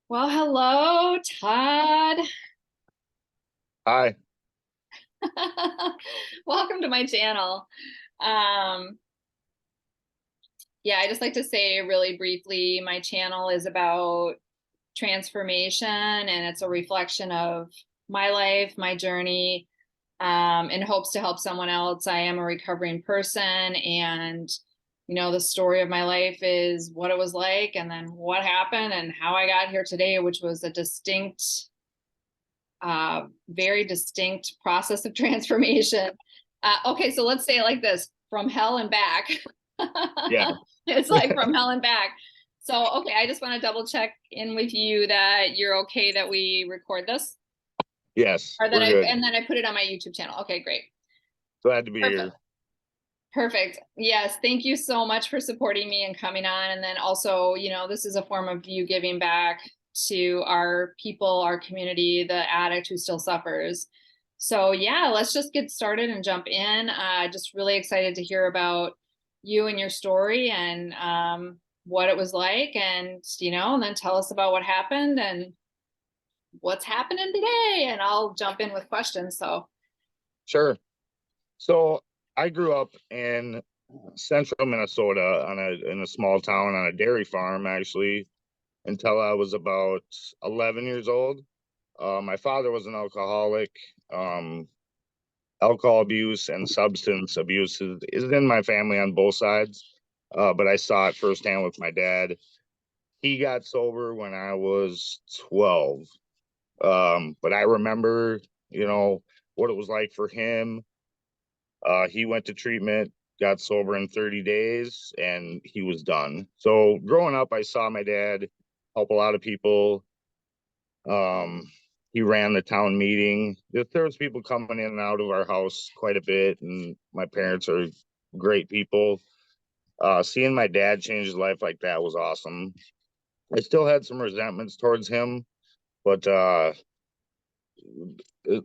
Well, hello, Todd. Hi. Welcome to my channel. Um, yeah, I just like to say really briefly, my channel is about transformation and it's a reflection of my life, my journey, in hopes to help someone else. I am a recovering person and the story of my life is what it was like and then what happened and how I got here today, which was a very distinct process of transformation. Okay, so let's say it like this, from hell and back. Yeah. It's like from hell and back. So, okay, I just want to double check in with you that you're okay that we record this Yes, or that we're good. and then I put it on my YouTube channel. Okay, great. Glad to be Perfect. here. Perfect. Yes, thank you so much for supporting me and coming on. And then also, this is a form of you giving back to our people, our community, the addict who still suffers. So yeah, let's just get started and jump in. Just really excited to hear about you and your story and what it was like, and then tell us about what happened and what's happening today. And I'll jump in with questions. So Sure. So I grew up in central Minnesota in a small town on a dairy farm actually until I was about 11 years old. My father was an alcoholic. Um, Alcohol abuse and substance abuse is in my family on both sides. But I saw it firsthand with my dad. He got sober when I was 12. But I remember, you know, what it was like for him. He went to treatment, got sober in 30 days, and he was done. So growing up, I saw my dad help a lot of people. Um, he ran the town meeting. There was people coming in and out of our house quite a bit, and my parents are great people. Seeing my dad change his life like that was awesome. I still had some resentments towards him, but the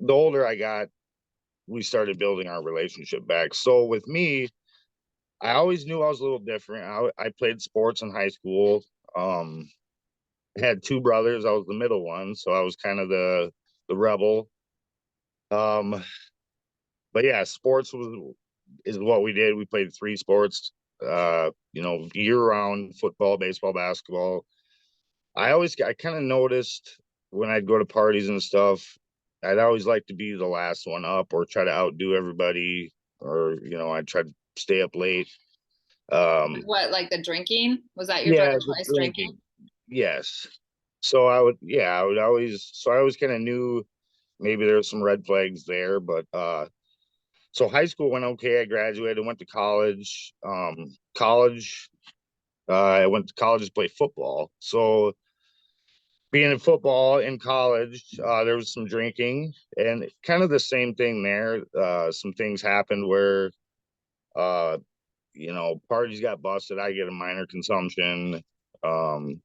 older I got, we started building our relationship back. So with me, I always knew I was a little different. I played sports in high school. Um, I had two brothers. I was the middle one, so I was kind of the rebel. Um, but yeah, sports was is what we did. We played three sports. Year round: football, baseball, basketball. I kind of noticed when I'd go to parties and stuff, I'd always like to be the last one up or try to outdo everybody, or I'd try to stay up late. Um, what, like the drinking? Was that your drug yeah, of the choice, drinking? drinking. Yes. I would always, so I always kind of knew maybe there was some red flags there, but, so high school went okay. I graduated, went to college. I went to college to play football. So being in football in college, there was some drinking and kind of the same thing there. Some things happened where, uh, parties got busted. I get a minor consumption. Um,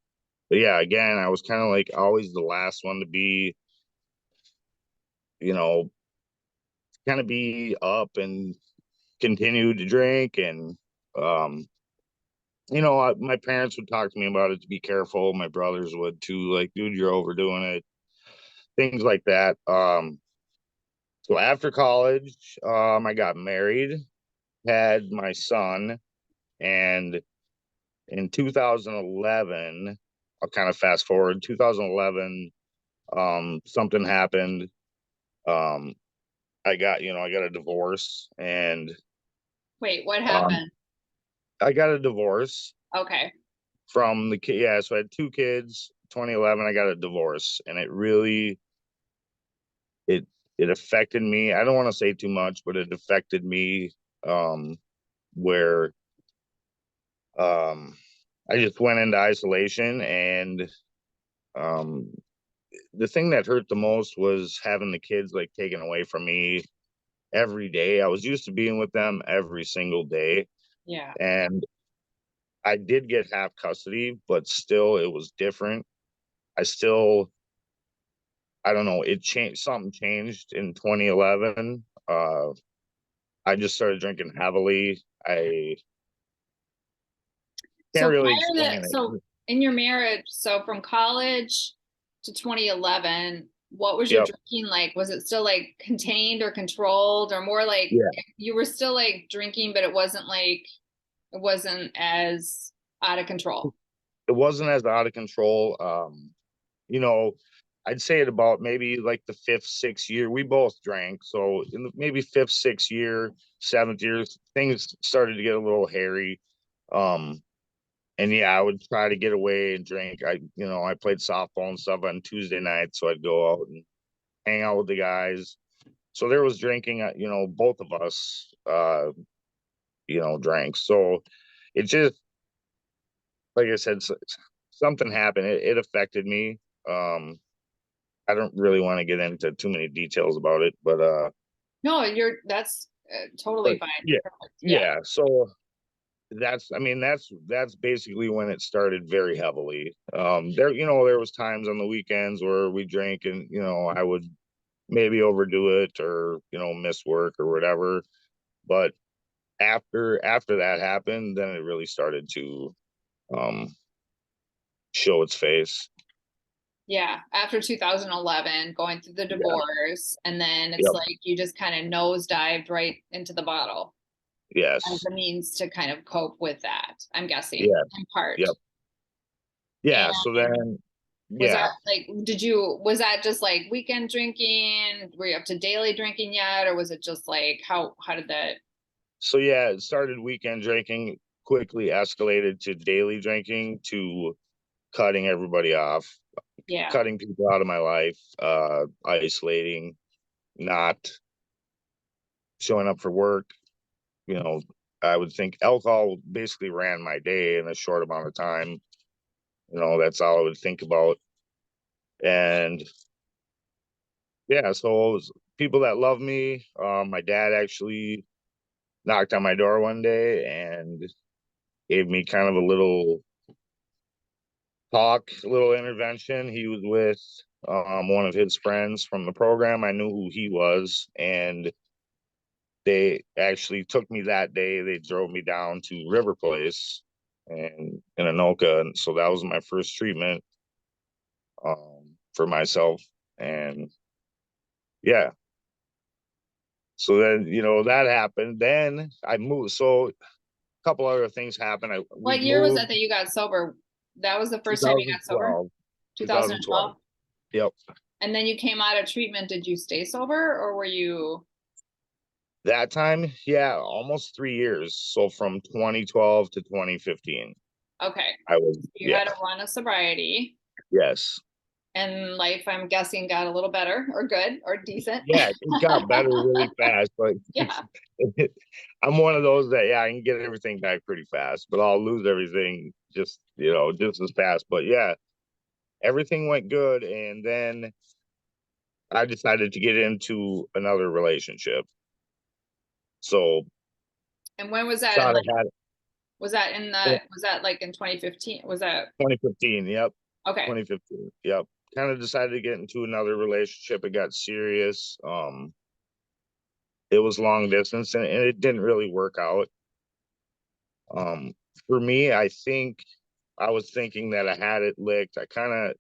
But yeah, again, I was kind of like always the last one to be, you know, kind of be up and continue to drink. And, um, my parents would talk to me about it to be careful. My brothers would too, like, dude, you're overdoing it, things like that. So after college, I got married, had my son, and in 2011, I'll kind of fast forward, 2011, something happened. Um, I got a divorce and Wait, what um, happened? I got a divorce Okay. from the kid. Yeah. So I had two kids, 2011, I got a divorce and it, it affected me. I don't want to say too much, but it affected me, where, um, I just went into isolation and, um, the thing that hurt the most was having the kids like taken away from me every day. I was used to being with them every single day. Yeah. And I did get half custody, but still it was different. I still, I don't know, it changed, something changed in 2011. I just started drinking heavily. I can't So really prior explain to, so it. in your marriage, so from college, to 2011, what was your Yep. drinking like? Was it still like contained or controlled, or more like Yeah. you were still like drinking, but it wasn't as out of control? It wasn't as out of control. You know, I'd say at about maybe like the fifth, sixth year, we both drank. So in the maybe fifth, sixth year, seventh years, things started to get a little hairy. Um, and yeah, I would try to get away and drink. I played softball and stuff on Tuesday nights, so I'd go out and hang out with the guys. So there was drinking. Both of us, drank. So it just, like I said, something happened. It affected me. Um, I don't really want to get into too many details about it, No, that's totally but fine. yeah, Perfect. Yeah. yeah. So that's basically when it started very heavily. There was times on the weekends where we drank, and I would maybe overdo it, or miss work or whatever. But after that happened, then it really started to um show its face. Yeah. After 2011, going through the Yeah. divorce, and then it's Yep. like you just kind of nosedived right into the bottle as Yes. a means to kind of cope with that, I'm guessing, Yeah. in part. Yep. Yeah. So And then, was that yeah. like, was that just like weekend drinking? Were you up to daily drinking yet? Or was it just like, how did that? So yeah, it started weekend drinking, quickly escalated to daily drinking, to cutting everybody off, Yeah. cutting people out of my life, isolating, not showing up for work. You know, I would think alcohol basically ran my day in a short amount of time. That's all I would think about. And yeah, so it was people that love me. My dad actually knocked on my door one day and gave me kind of a little talk, a little intervention. He was with one of his friends from the program. I knew who he was, and they actually took me that day. They drove me down to River Place and in Anoka, and so that was my first treatment for myself. And yeah, so then that happened. Then I moved. So a couple other things happened. We What year was that moved that you got sober? That was the first time you got sober? 2012. 2012. 2012? Yep. And then you came out of treatment. Did you stay sober, or were you That time, yeah, almost 3 years. So from 2012 to 2015, okay? I was, You yeah, had a run of sobriety, yes. and life, I'm guessing, got a little better or good or decent. Yeah, it got better really fast, but Yeah. I'm one of those that, yeah, I can get everything back pretty fast, but I'll lose everything just as fast. But yeah, everything went good. And then I decided to get into another relationship. So And when was that? And thought like, I had was that like in 2015? Was that 2015. Yep. okay? 2015. Yep. Kind of decided to get into another relationship. It got serious. It was long distance, and it didn't really work out. Um, for me, I think I was thinking that I had it licked. I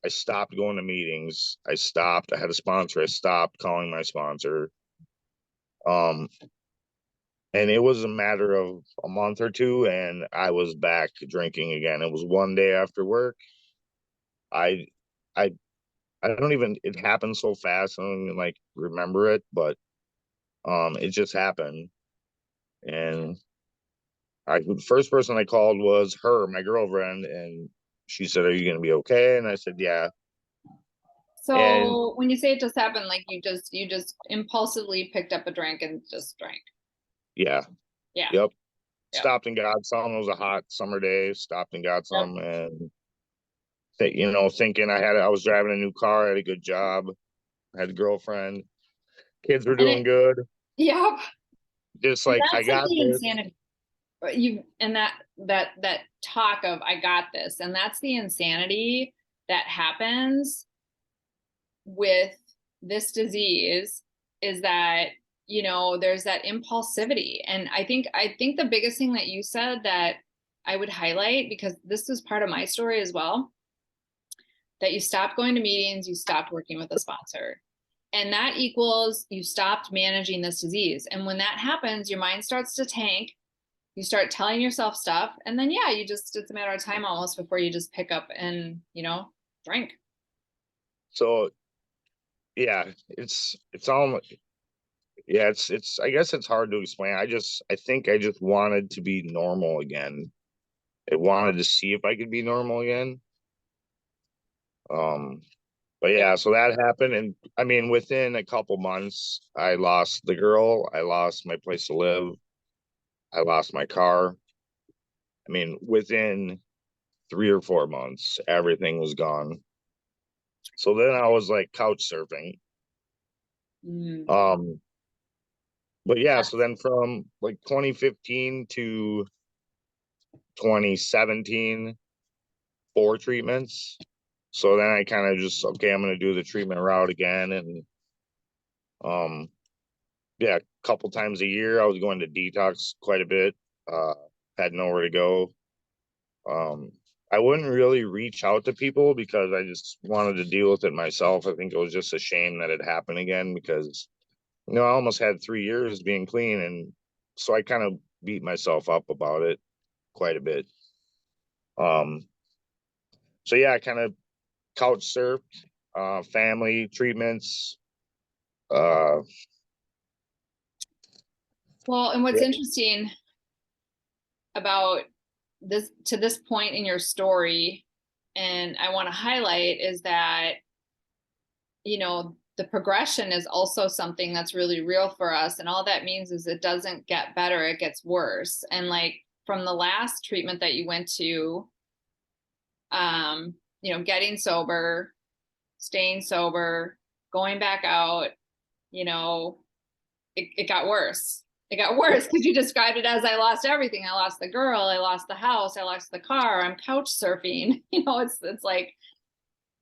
stopped going to meetings. I stopped. I had a sponsor. I stopped calling my sponsor. Um, and it was a matter of a month or two, and I was back drinking again. It was one day after work. I, I, I don't even. It happened so fast. I don't even like remember it, but it just happened. And the first person I called was my girlfriend, and she said, "Are you gonna be okay?" And I said, "Yeah." And So when you say it just happened, like you just impulsively picked up a drink and just drank. yeah, Yeah. yep. Yep. Stopped and got some. It was a hot summer day. Stopped and got Yep. some, and thinking I was driving a new car, I had a good job, I had a girlfriend, kids were And doing good. yep. Just And like, I that's like got the this. insanity. You and that talk of I got this, and that's the insanity that happens with this disease, is that there's that impulsivity. And I think the biggest thing that you said that I would highlight, because this was part of my story as well, that you stopped going to meetings, you stopped working with a sponsor. And that equals you stopped managing this disease. And when that happens, your mind starts to tank. You start telling yourself stuff. And then, yeah, it's a matter of time almost before you just pick up and, drink. So yeah, it's all, yeah, I guess it's hard to explain. I think I just wanted to be normal again. I wanted to see if I could be normal again. Um, but yeah, so that happened. And I mean, within a couple months, I lost the girl, I lost my place to live, I lost my car. I mean, within 3 or 4 months, everything was gone. So then I was like couch surfing. Mm. Um, but yeah, so then from like 2015 to 2017, 4 treatments. So then I kind of just, okay, I'm gonna do the treatment route again. And um yeah, a couple times a year I was going to detox quite a bit. Uh had nowhere to go. Um I wouldn't really reach out to people because I just wanted to deal with it myself. I think it was just a shame that it happened again because I almost had 3 years being clean, and so I kind of beat myself up about it quite a bit. Um so yeah, I kind of couch surfed, family treatments. Uh, Well, and what's yeah. interesting about this to this point in your story, and I want to highlight, is that, the progression is also something that's really real for us. And all that means is it doesn't get better, it gets worse. And like from the last treatment that you went to, getting sober, staying sober, going back out, it got worse. It got worse because you described it as I lost everything. I lost the girl, I lost the house, I lost the car, I'm couch surfing. It's like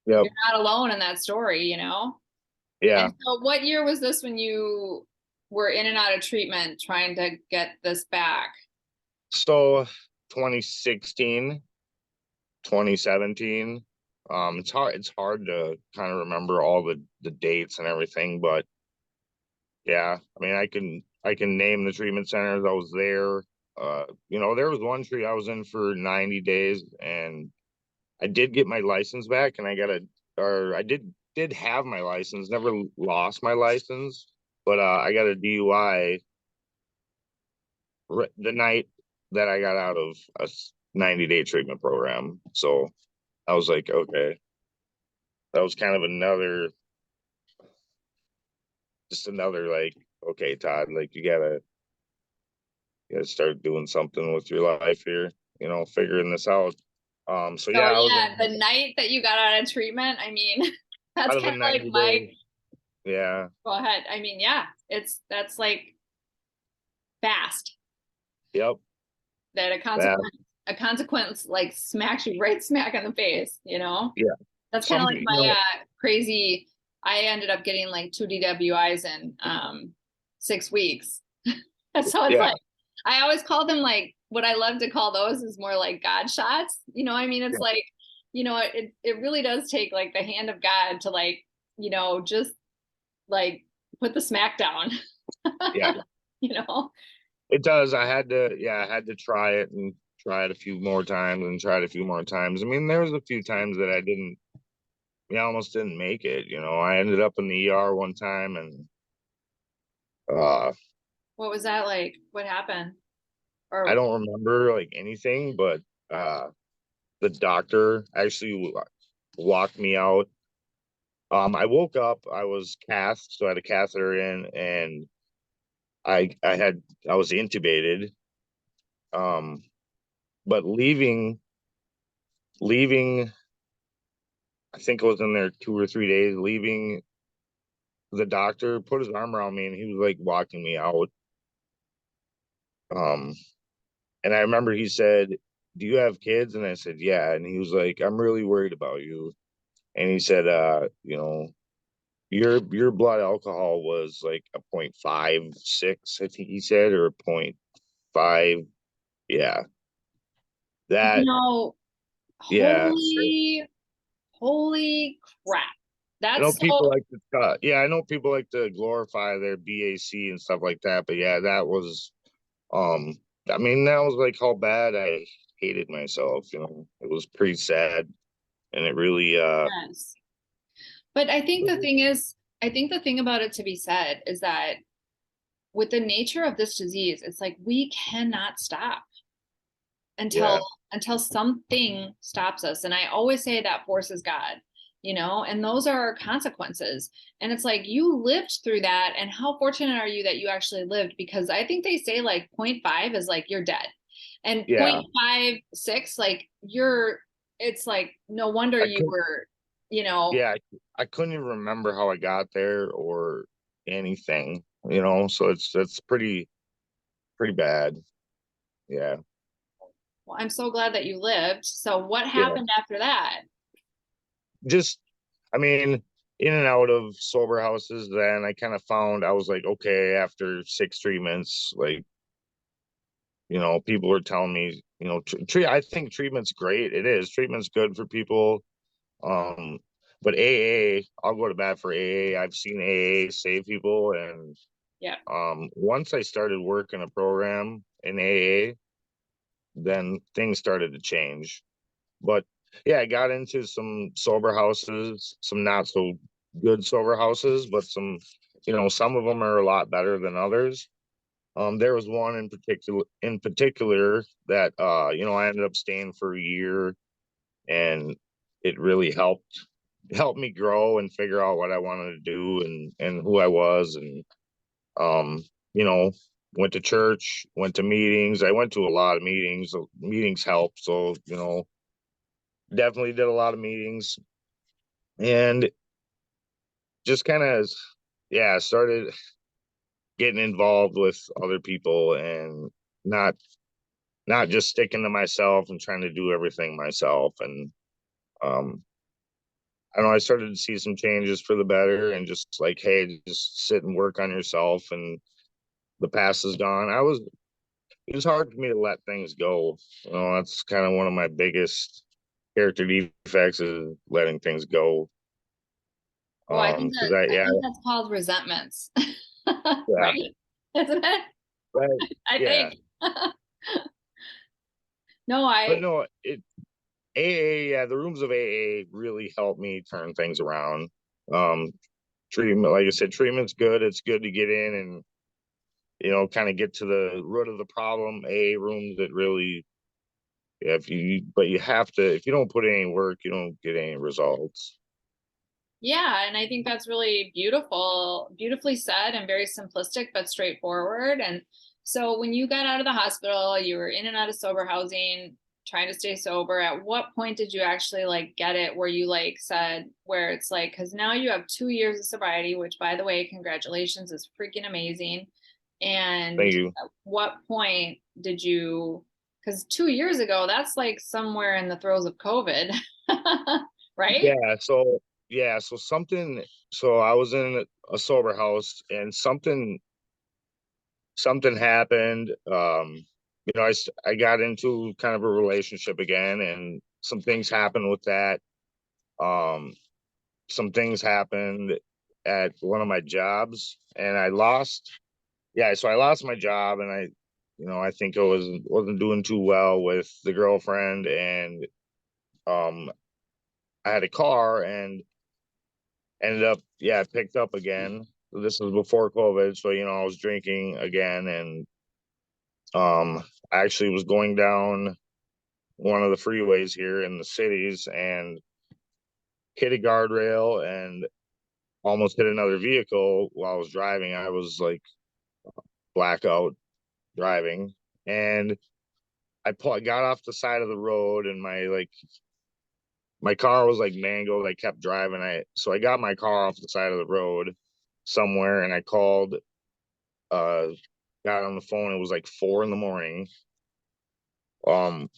Yep. you're not alone in that story. Yeah. And so what year was this when you were in and out of treatment trying to get this back? So 2016, 2017. It's hard to kind of remember all the dates and everything, but yeah, I mean, I can name the treatment centers I was there. There was one tree I was in for 90 days, and I did get my license back, and I did have my license, never lost my license, but I got a DUI the night that I got out of a 90-day treatment program. So I was like, okay, that was kind of another like, okay, Todd, like you gotta start doing something with your life here, figuring this out. So So yeah, I was yeah, the night that you got out of treatment, I mean, that's out of kind a of like 90 my, day. Yeah. go ahead. I mean, yeah, that's like fast Yep. that That. a consequence like smacks you right smack in the face. Yeah. That's kind of Some like my crazy, I ended up getting like 2 DWIs in 6 weeks. So it's yeah. like, I always call them like, what I love to call those is more like God shots. I mean, it's Yeah. like, it really does take like the hand of God to like, just like put the smack down. Yeah. you know? It does. I had to try it and try it a few more times and try it a few more times. I mean, there was a few times that I almost didn't make it. I ended up in the ER one time, and uh What was that like? What happened? I Or don't remember like anything, but uh the doctor actually walked me out. I woke up, I was cathed, so I had a catheter in, and I was intubated. Um, but leaving, I think I was in there 2 or 3 days. Leaving, the doctor put his arm around me, and he was like walking me out. Um, and I remember he said, "Do you have kids?" And I said, "Yeah." And he was like, "I'm really worried about you." And he said, your blood alcohol was like a 0.56, I think he said, or a 0.5. Yeah. you That, know, yeah. holy Holy crap. I know That's people so, like to, yeah, I know people like to glorify their BAC and stuff like that, but yeah, that was, um, I mean, that was like how bad I hated myself, you know, it was pretty sad, and it really, yes. But I think the thing is, I think the thing about it to be said is that with the nature of this disease, it's like we cannot stop until yeah, until something stops us. And I always say that force is God, and those are our consequences. And it's like you lived through that. And how fortunate are you that you actually lived? Because I think they say like point 0.5 is like you're dead. And yeah, 0.56, like it's like no wonder I you couldn't, were, yeah, I couldn't even remember how I got there or anything, you know, so it's pretty bad, yeah, well, I'm so glad that you lived. So what yeah, happened after that? just, I mean, in and out of sober houses, then I kind of found I was like, okay, after 6 treatments, like, you know, people are telling me, you know, I think treatment's great. It is. Treatment's good for people. Um, but AA, I'll go to bat for AA. I've seen AA save people, and Yeah. once I started working a program in AA, then things started to change. But yeah, I got into some sober houses, some not so good sober houses, but some of them are a lot better than others. There was one in particular that I ended up staying for a year, and it really helped me grow and figure out what I wanted to do and who I was, and um, you know, went to church, went to meetings. I went to a lot of meetings. Meetings help, so definitely did a lot of meetings, and just kind of, yeah, started getting involved with other people, and not not just sticking to myself and trying to do everything myself. And um I don't know, I started to see some changes for the better, and just like, hey, just sit and work on yourself, and the past is gone. It was hard for me to let things go. That's kind of one of my biggest character defects, is letting things go. Well, I think Because that I I yeah, think that's called resentments. yeah, Right? Isn't it? right, I yeah. think. No, But no, AA, yeah, the rooms of AA really helped me turn things around. Um, Treatment, like I said, treatment's good. It's good to get in and kind of get to the root of the problem. AA rooms that really, but you have to. If you don't put in any work, you don't get any results. yeah, and I think that's really beautifully said and very simplistic but straightforward. And so when you got out of the hospital, you were in and out of sober housing, trying to stay sober. At what point did you actually like get it where you like said where it's like, because now you have 2 years of sobriety, which by the way, congratulations, is freaking amazing. And Thank you. at what point did you, because 2 years ago, that's like somewhere in the throes of COVID, right? Yeah. So yeah. So something. So I was in a sober house, and something happened. I got into kind of a relationship again, and some things happened with that. Um, some things happened at one of my jobs, and I lost. Yeah, so I lost my job, and I think I wasn't doing too well with the girlfriend, and um, I had a car and ended up, yeah, picked up again. This was before COVID, so I was drinking again, and I actually was going down one of the freeways here in the cities and hit a guardrail and almost hit another vehicle while I was driving. I was like blackout driving, and I got off the side of the road, and my car was like mangled. I kept driving. I got my car off the side of the road somewhere, and I called, uh got on the phone. It was like 4 in the morning. Um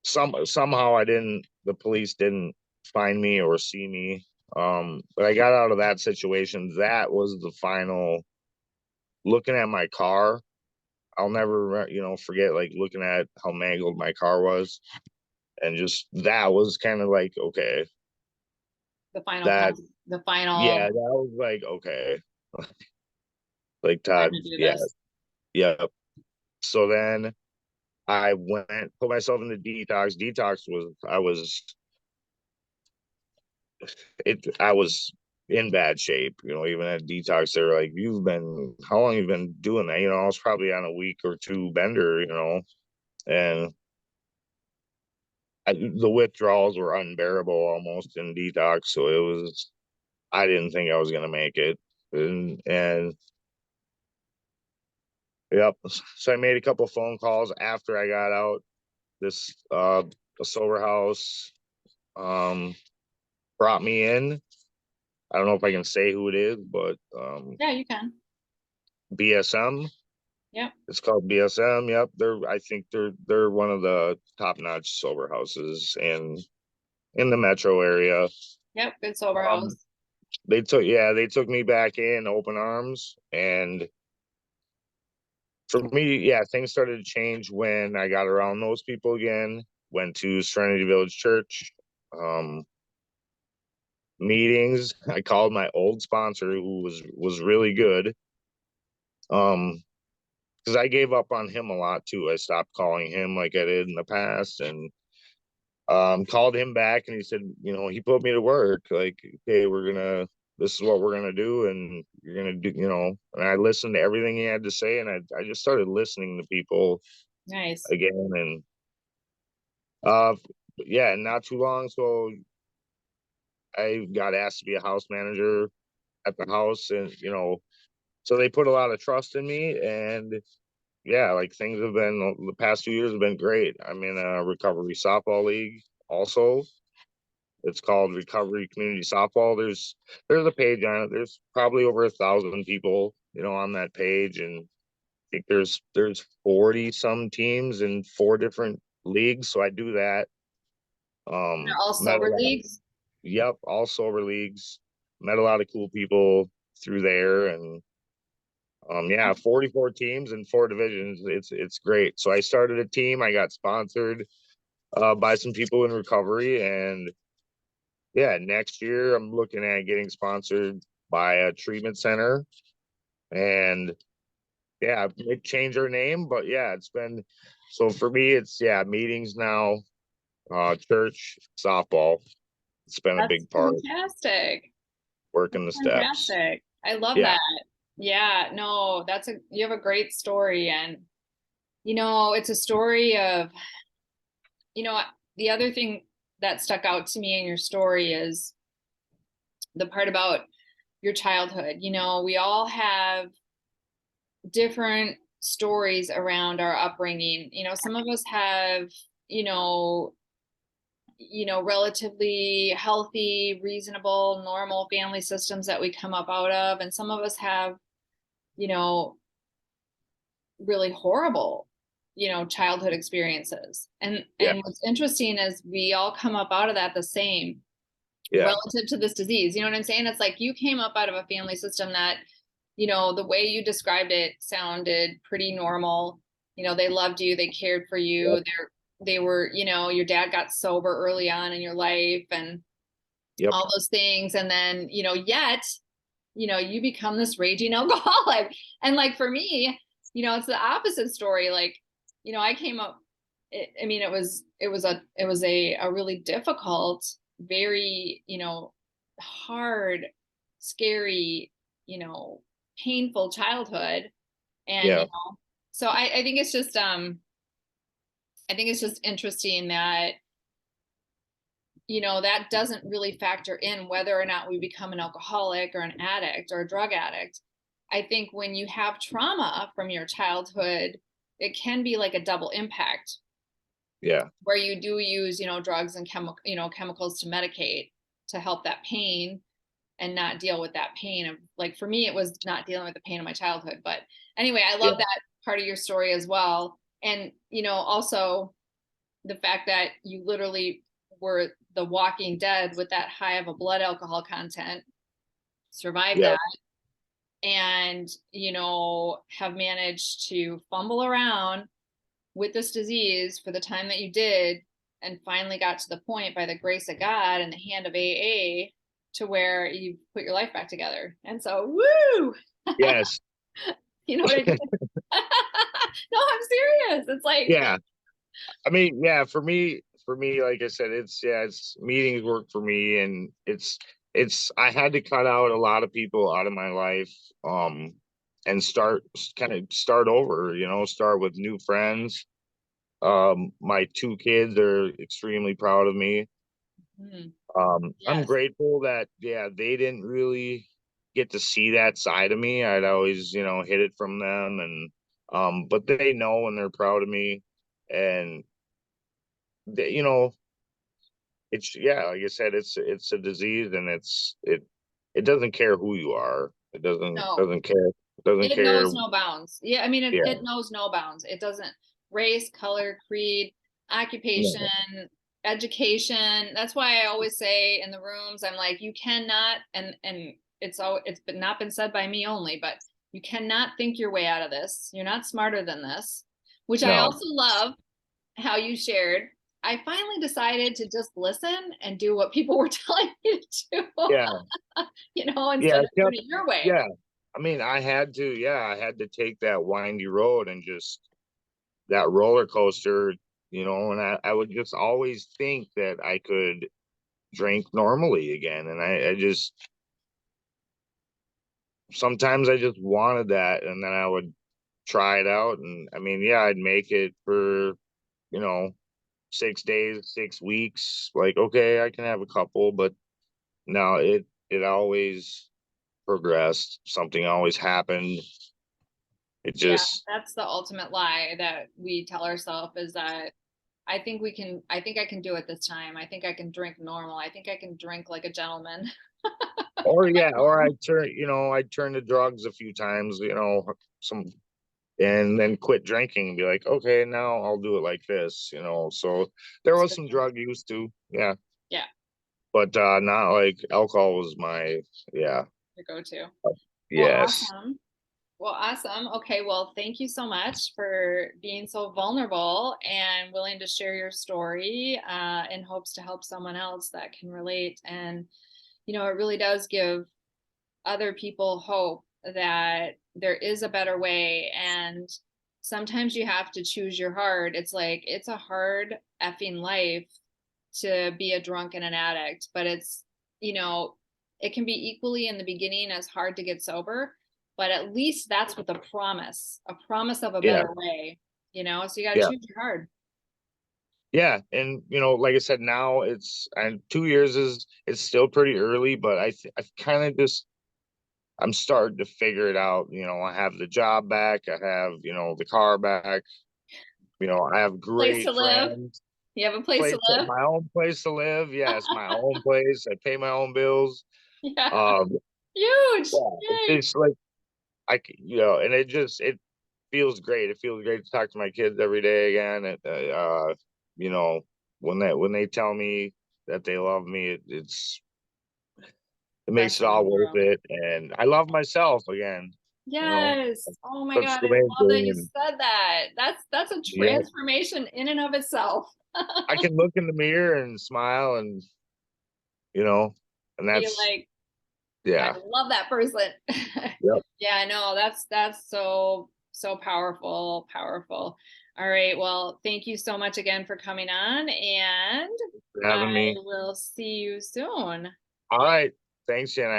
somehow the police didn't find me or see me. But I got out of that situation. That was the final. Looking at my car, I'll never forget, like, looking at how mangled my car was. And just that was kind of like, okay, The final that, the final yeah, that was like, okay, like time Todd, to do yeah, this. yeah. So then I went, put myself into detox. Detox was, I was in bad shape, even at detox, they were like, how long you been doing that? I was probably on a week or two bender, and the withdrawals were unbearable almost in detox. So I didn't think I was going to make it. And yep. So I made a couple phone calls after I got out. This, a sober house, um, brought me in. I don't know if I can say who it is, but, Yeah, you can. BSM. Yep. It's called BSM. Yep. I think they're one of the top notch sober houses in the metro area. Yep. Good sober Um, house. they took me back in open arms, and for me, yeah, things started to change when I got around those people again. Went to Serenity Village Church, um, meetings. I called my old sponsor, who was really good. Because I gave up on him a lot too. I stopped calling him like I did in the past, and called him back, and he said, he put me to work. Like, okay, this is what we're gonna do, and you're gonna do, And I listened to everything he had to say, and I just started listening to people Nice. again, and uh, yeah, not too long. So I got asked to be a house manager at the house, and so they put a lot of trust in me, and yeah, like things have been the past 2 years have been great. I'm in a recovery softball league also. It's called Recovery Community Softball. There's a page on it. There's probably over 1,000 people, on that page, and I think there's 40 some teams in 4 different leagues. So I do that. They're all Met a sober lot. leagues. Yep, all sober leagues. Met a lot of cool people through there, and yeah, 44 teams and 4 divisions. It's great. So I started a team. I got sponsored by some people in recovery, and yeah, next year I'm looking at getting sponsored by a treatment center, and yeah, it changed our name, but yeah, it's been, so for me, it's, yeah, meetings now, church, softball. It's been a That's big part of fantastic. working That's the steps. fantastic. I love Yeah, that. Yeah, no, you have a great story. And, it's a story of, you know, the other thing that stuck out to me in your story is the part about your childhood. We all have different stories around our upbringing. Some of us have, you know, relatively healthy, reasonable, normal family systems that we come up out of. And some of us have, you know, really horrible, childhood experiences. yeah, And what's interesting is we all come up out of that the same yeah, relative to this disease. You know what I'm saying? It's like you came up out of a family system that, the way you described it sounded pretty normal. They loved you, they cared for you. yep, They were, your dad got sober early on in your life and yep, all those things. And then, yet, you become this raging alcoholic. And like for me, it's the opposite story. Like, I came up, I mean, it was a really difficult, very, hard, scary, painful childhood. And, yeah, so I think it's just, I think it's just interesting that, that doesn't really factor in whether or not we become an alcoholic or an addict or a drug addict. I think when you have trauma from your childhood, it can be like a double impact yeah, where you do use, drugs and chemicals to medicate to help that pain and not deal with that pain of, like, for me, it was not dealing with the pain of my childhood. But anyway, I yeah, love that part of your story as well. And, also the fact that you literally were the walking dead with that high of a blood alcohol content, survived yeah, that, and, have managed to fumble around with this disease for the time that you did, and finally got to the point by the grace of God and the hand of AA to where you put your life back together. And so, woo, Yes. you know what I mean? No, I'm serious. It's like, Yeah. I mean, yeah, for me, like I said, it's meetings work for me, and I had to cut out a lot of people out of my life, and start over, start with new friends. My two kids are extremely proud of me. mm, I'm yes, grateful that, yeah, they didn't really get to see that side of me. I'd always, hid it from them, and but they know and they're proud of me, and they, it's, yeah, like I said, it's a disease, and it doesn't care who you are. It doesn't no, doesn't care. It doesn't it care. knows no bounds. Yeah, I mean, Yeah. it knows no bounds. It doesn't race, color, creed, occupation, No, education. That's why I always say in the rooms, I'm like, you cannot, and it's been not been said by me only, but you cannot think your way out of this. You're not smarter than this, which I no. also love how you shared. I finally decided to just listen and do what people were telling me to do, Yeah. Yeah. instead of doing it your way. Yeah. I mean, I had to take that windy road and just that roller coaster, and I would just always think that I could drink normally again. And I just, sometimes I just wanted that. And then I would try it out. And I mean, yeah, I'd make it for, you know, 6 days, 6 weeks. Like, okay, I can have a couple, but no, it always progressed. Something always happened. It Yeah, just, that's the ultimate lie that we tell ourselves is that I think I can do it this time. I think I can drink normal. I think I can drink like a gentleman. or yeah, or I'd turn to drugs a few times, some, and then quit drinking and be like, okay, now I'll do it like this. So there was some drug use too, yeah, Yeah, but not like alcohol was my, yeah, to go to. Well, yes. awesome. Well, awesome. Okay, well, thank you so much for being so vulnerable and willing to share your story in hopes to help someone else that can relate. And, it really does give other people hope that there is a better way. And sometimes you have to choose your heart. It's like, it's a hard effing life to be a drunk and an addict, but you know, it can be equally in the beginning as hard to get sober, but at least that's with a promise of a Yeah. better way, so you got to Yeah. choose your heart. Yeah. And like I said, now and 2 years it's still pretty early, but I kind of just, I'm starting to figure it out. I have the job back. I have, the car back. I have Place to great live. friends. You have a place to live. My own place to live. Yes, my own place. I pay my own bills. Yeah. Um, Huge. yeah, it's Yay. just like and it feels great. It feels great to talk to my kids every day again. You know, when they tell me that they love me, it makes Best it in the all worth world. it. And I love myself again. You know, Yes. Oh my that's God. the I main love that thing. you And said that. That's a yeah, transformation in and of itself. I can look in the mirror and smile, and you know, and Be that's, like, I yeah. love that person. Yep. Yeah, I know. That's so powerful, powerful. All right. Well, thank you so much again for coming on, and For I having me. will see you soon. All right. Thanks, Jen. I